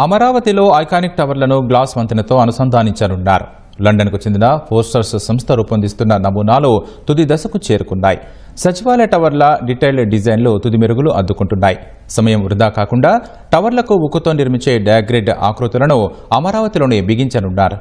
అమరావతిలో iconic టవర్లను glass వంతెనతో అనుసంధానించనున్నారు. లండన్కు చెందిన ఫోర్స్టర్స్ సంస్థ రూపొందిస్తున్న నమూనాలు తుది దశకు చేరుకున్నాయి. సచివాలయ టవర్ల డీటెయిల్డ్ డిజైన్లు తుది మెరుగులు అద్దుకుంటున్నాయి. సమయం వృధా కాకుండా టవర్లకు ఉక్కుతో నిర్మించే డయాగ్రిడ్ ఆకృతులను అమరావతిలోనే బిగించనున్నారు.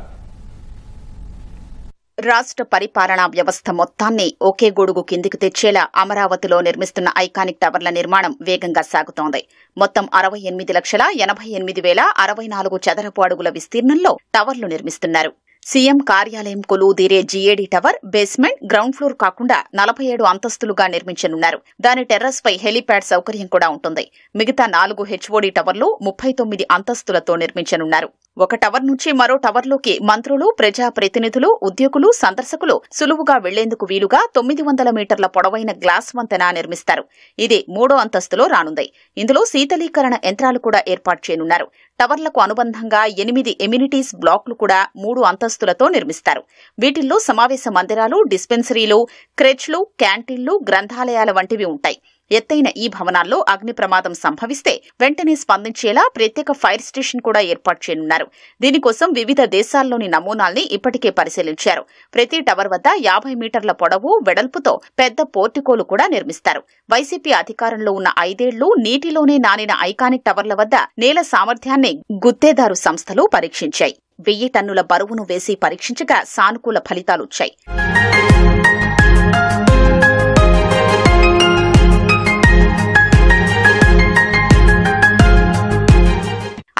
రాష్ట్ర పరిపాలనా వ్యవస్థ మొత్తాన్ని ఒకే గొడుగు కిందికి తెచ్చేలా అమరావతిలో నిర్మిస్తున్న ఐకానిక్ టవర్ల నిర్మాణం వేగంగా సాగుతోంది. మొత్తం 68,88,064 చదరపు అడుగుల విస్తీర్ణంలో టవర్లు నిర్మిస్తున్నారు. సీఎం కార్యాలయం కొలువుదీరే GAD tower basement, ground floor కాకుండా 47 అంతస్తులుగా నిర్మించనున్నారు. దాని టెర్రస్ పై హెలీప్యాడ్ సౌకర్యం కూడా ఉంటుంది. మిగతా 4 హెచ్ఓడీ టవర్లు 39 అంతస్తులతో నిర్మించనున్నారు. ఒక టవర్ నుంచి మరో టవర్లోకి మంత్రులు, ప్రజా ప్రతినిధులు, ఉద్యోగులు, సందర్శకులు సులువుగా వెళ్లేందుకు వీలుగా 900 మీటర్ల పొడవైన గ్లాస్ వంతెన నిర్మిస్తారు. ఇది 3వ అంతస్తులో రానుంది. ఇందులో శీతలీకరణ యంత్రాలు కూడా ఏర్పాటు చేయనున్నారు. టవర్లకు అనుబంధంగా 8 ఎమ్యూనిటీస్ బ్లాక్లు కూడా 3 అంతస్తులతో నిర్మిస్తారు. వీటిల్లో సమావేశ మందిరాలు, డిస్పెన్సరీలు, క్రెచ్లు, క్యాంటీన్లు, గ్రంథాలయాల వంటివి ఉంటాయి. ఎత్తైన ఈ భవనాల్లో అగ్ని ప్రమాదం సంభవిస్తే వెంటనే స్పందించేలా ప్రత్యేక ఫైర్ స్టేషన్ కూడా ఏర్పాటు చేయనున్నారు. దీనికోసం వివిధ దేశాల్లోని నమూనాల్ని ఇప్పటికే పరిశీలించారు. ప్రతి టవర్ వద్ద 50 మీటర్ల పొడవు, వెడల్పుతో పెద్ద పోర్టికోలు కూడా నిర్మిస్తారు. వైసీపీ అధికారంలో ఉన్న 5 ఏళ్లు నీటిలోనే నానిన ఐకానిక్ టవర్ల వద్ద నేల సామర్థ్యాన్ని గుత్తేదారు సంస్థలు పరీక్షించాయి. 1000 టన్నుల బరువును వేసి పరీక్షించగా సానుకూల ఫలితాలొచ్చాయి.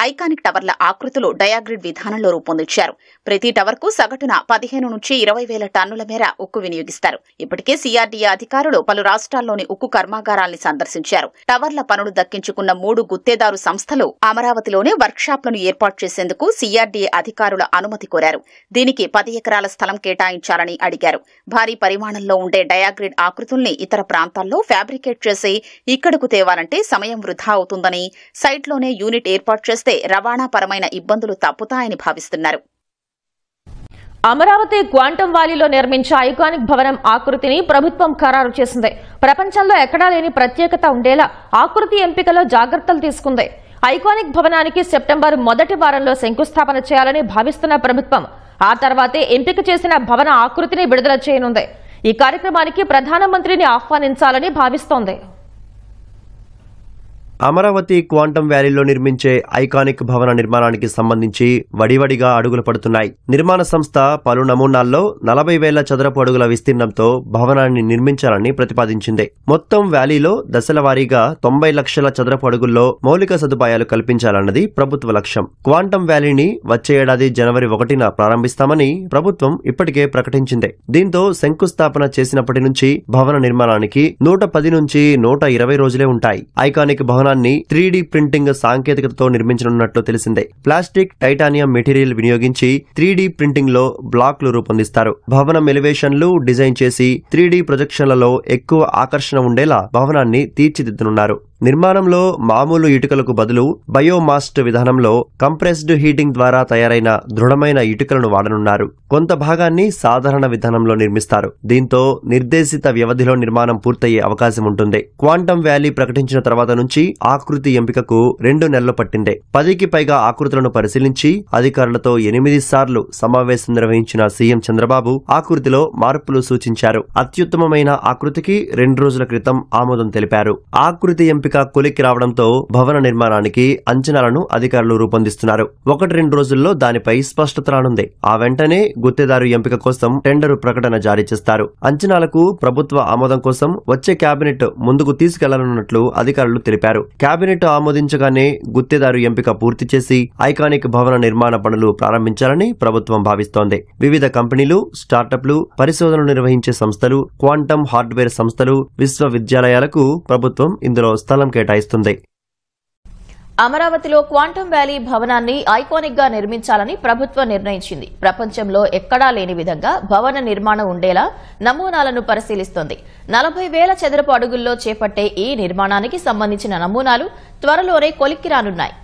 ఐకానిక్ టవర్ల ఆకృతులు డయాగ్రిడ్ విధానంలో రూపొందించారు. ప్రతి టవర్కు సగటున 15 నుంచి 20,000 టన్నుల మేర ఉక్కు వినియోగిస్తారు. ఇప్పటికే సీఆర్డీఏ అధికారులు పలు రాష్ట్రాల్లోని ఉక్కు కర్మాగారాల్ని సందర్శించారు. టవర్ల పనులు దక్కించుకున్న 3 గుత్తేదారు సంస్థలు అమరావతిలోనే వర్క్షాప్లను ఏర్పాటు చేసేందుకు సీఆర్డీఏ అధికారుల అనుమతి కోరారు. దీనికి 10 ఎకరాల స్థలం కేటాయించాలని అడిగారు. భారీ పరిమాణంలో ఉండే డయాగ్రిడ్ ఆకృతుల్ని ఇతర ప్రాంతాల్లో ఫ్యాబ్రికేట్ చేసి ఇక్కడకు తేవాలంటే సమయం వృధా అవుతుందని, సైట్లోనే యూనిట్ ఏర్పాటు చేస్తే రవాణాపరమైన ఇబ్బందులు తప్పుతాయని భావిస్తున్నారు. అమరావతి క్వాంటమ్ వ్యాలీలో నిర్మించే ఐకానిక్ భవనం ఆకృతిని ప్రభుత్వం ఖరారు చేసింది. ప్రపంచంలో ఎక్కడా లేని ప్రత్యేకత ఉండేలా ఆకృతి ఎంపికలో జాగ్రత్తలు తీసుకుంది. ఐకానిక్ భవనానికి సెప్టెంబర్ మొదటి వారంలో శంకుస్థాపన చేయాలని భావిస్తున్న ప్రభుత్వం ఆ తర్వాతే ఎంపిక చేసిన భవన ఆకృతిని విడుదల చేయనుంది. ఈ కార్యక్రమానికి ప్రధానమంత్రిని ఆహ్వానించాలని భావిస్తోంది. అమరావతి క్వాంటమ్ వ్యాలీలో నిర్మించే ఐకానిక్ భవన నిర్మాణానికి సంబంధించి వడివడిగా అడుగులు పడుతున్నాయి. నిర్మాణ సంస్థ పలు నమూనాల్లో 40,000 చదరపు అడుగుల విస్తీర్ణంతో భవనాన్ని నిర్మించాలని ప్రతిపాదించింది. మొత్తం వ్యాలీలో దశల వారీగా 90 లక్షల చదరపు అడుగుల్లో మౌలిక సదుపాయాలు కల్పించాలన్నది ప్రభుత్వ లక్ష్యం. క్వాంటమ్ వ్యాలీని వచ్చే ఏడాది జనవరి 1న ప్రారంభిస్తామని ప్రభుత్వం ఇప్పటికే ప్రకటించింది. దీంతో శంకుస్థాపన చేసినప్పటి నుంచి భవన నిర్మాణానికి 110 నుంచి 120 రోజులే ఉంటాయి. ఐకానిక్ భవన 3D ప్రింటింగ్ సాంకేతికతతో నిర్మించనున్నట్లు తెలిసిందే. ప్లాస్టిక్, టైటానియం మెటీరియల్ వినియోగించి 3D ప్రింటింగ్ లో బ్లాక్లు రూపొందిస్తారు. భవనం ఎలివేషన్లు డిజైన్ చేసి 3D ప్రొజెక్షన్లలో ఎక్కువ ఆకర్షణ ఉండేలా భవనాన్ని తీర్చిదిద్దనున్నారు. నిర్మాణంలో మామూలు ఇటుకలకు బదులు బయోమాస్ట్ విధానంలో కంప్రెస్డ్ హీటింగ్ ద్వారా తయారైన దృఢమైన ఇటుకలను వాడనున్నారు. కొంత భాగాన్ని సాధారణ విధానంలో నిర్మిస్తారు. దీంతో నిర్దేశిత వ్యవధిలో నిర్మాణం పూర్తయ్యే అవకాశం ఉంటుంది. క్వాంటమ్ వ్యాలీ ప్రకటించిన తర్వాత నుంచి ఆకృతి ఎంపికకు 2 నెలలు పట్టింది. 10కి పైగా ఆకృతులను పరిశీలించి అధికారులతో 8 సార్లు సమావేశం నిర్వహించిన సీఎం చంద్రబాబు ఆకృతిలో మార్పులు సూచించారు. అత్యుత్తమమైన ఆకృతికి 2 రోజుల క్రితం ఆమోదం తెలిపారు. ఆకృతి ఎంపిక కొలిక్కి రావడంతో భవన నిర్మాణానికి అంచనాలను అధికారులు రూపొందిస్తున్నారు. 1-2 రోజుల్లో దానిపై స్పష్టత రానుంది. ఆ వెంటనే గుత్తేదారు ఎంపిక కోసం టెండరు ప్రకటన జారీ చేస్తారు. అంచనాలకు ప్రభుత్వ ఆమోదం కోసం వచ్చే కేబినెట్ ముందుకు తీసుకెళ్లనున్నట్లు అధికారులు తెలిపారు. కేబినెట్ ఆమోదించగానే గుత్తేదారు ఎంపిక పూర్తి చేసి ఐకానిక్ భవన నిర్మాణ పనులు ప్రారంభించాలని ప్రభుత్వం భావిస్తోంది. వివిధ కంపెనీలు, స్టార్టప్లు, పరిశోధనలు నిర్వహించే సంస్థలు, క్వాంటమ్ హార్డ్వేర్ సంస్థలు, విశ్వవిద్యాలయాలకు ప్రభుత్వం ఇందులో స్థలం కేటాయిస్తుంది. అమరావతిలో క్వాంటమ్ వ్యాలీ భవనాన్ని ఐకానిక్ గా నిర్మించాలని ప్రభుత్వం నిర్ణయించింది. ప్రపంచంలో ఎక్కడా లేని విధంగా భవన నిర్మాణం ఉండేలా నమూనాలను పరిశీలిస్తోంది. 40,000 చదరపు అడుగుల్లో చేపట్టే ఈ నిర్మాణానికి సంబంధించిన నమూనాలు త్వరలోనే కొలిక్కి రానున్నాయి.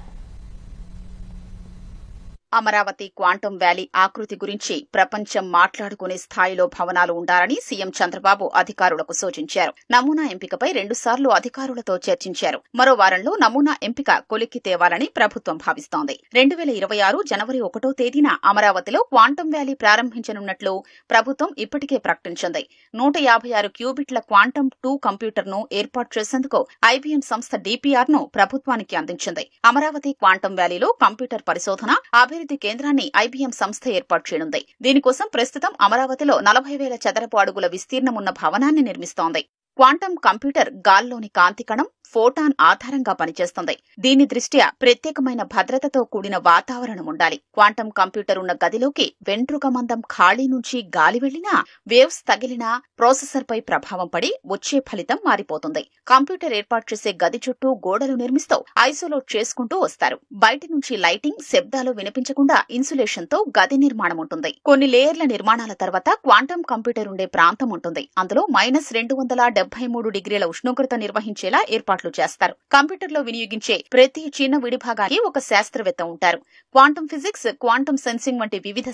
అమరావతి క్వాంటమ్ వ్యాలీ ఆకృతి గురించి ప్రపంచం మాట్లాడుకునే స్థాయిలో భవనాలు ఉండాలని సీఎం చంద్రబాబు అధికారులకు సూచించారు. నమూనా ఎంపికపై 2 సార్లు అధికారులతో చర్చించారు. మరో వారంలో నమూనా ఎంపిక కొలిక్కి తేవాలని ప్రభుత్వం భావిస్తోంది. 2026 జనవరి 1వ తేదీన అమరావతిలో క్వాంటమ్ వ్యాలీ ప్రారంభించనున్నట్లు ప్రభుత్వం ఇప్పటికే ప్రకటించింది. 156 క్యూబిట్ల క్వాంటమ్ 2 కంప్యూటర్ను ఏర్పాటు చేసేందుకు ఐబీఎం సంస్థ డీపీఆర్ ను ప్రభుత్వానికి అందించింది. అమరావతి క్వాంటమ్ వ్యాలీలో కంప్యూటర్ పరిశోధన అభివృద్ధి కేంద్రాన్ని ఐబీఎం సంస్థ ఏర్పాటు చేయనుంది. దీనికోసం ప్రస్తుతం అమరావతిలో 40,000 చదరపు అడుగుల విస్తీర్ణమున్న భవనాన్ని నిర్మిస్తోంది. క్వాంటమ్ కంప్యూటర్ గాల్లోని కాంతి కణం ఫోటాన్ ఆధారంగా పనిచేస్తుంది. దీని దృష్ట్యా ప్రత్యేకమైన భద్రతతో కూడిన వాతావరణం ఉండాలి. క్వాంటమ్ కంప్యూటర్ ఉన్న గదిలోకి వెంట్రుక మందం ఖాళీ నుంచి గాలి వెళ్లినా, వేవ్స్ తగిలినా ప్రాసెసర్పై ప్రభావం పడి వచ్చే ఫలితం మారిపోతుంది. కంప్యూటర్ ఏర్పాటు చేసే గది చుట్టూ గోడలు నిర్మిస్తూ ఐసోలేట్ చేసుకుంటూ వస్తారు. బయటి నుంచి లైటింగ్, శబ్దాలు వినిపించకుండా ఇన్సులేషన్తో గది నిర్మాణం ఉంటుంది. కొన్ని లేయర్ల నిర్మాణాల తర్వాత క్వాంటమ్ కంప్యూటర్ ఉండే ప్రాంతం ఉంటుంది. అందులో -273 డిగ్రీల ఉష్ణోగ్రత నిర్వహించేలా ఏర్పాట్లు చేస్తారు. కంప్యూటర్లో వినియోగించే ప్రతి చిన్న విడిభాగానికి ఒక శాస్త్రవేత్త ఉంటారు. క్వాంటమ్ ఫిజిక్స్, క్వాంటమ్ సెన్సింగ్ వంటి వివిధ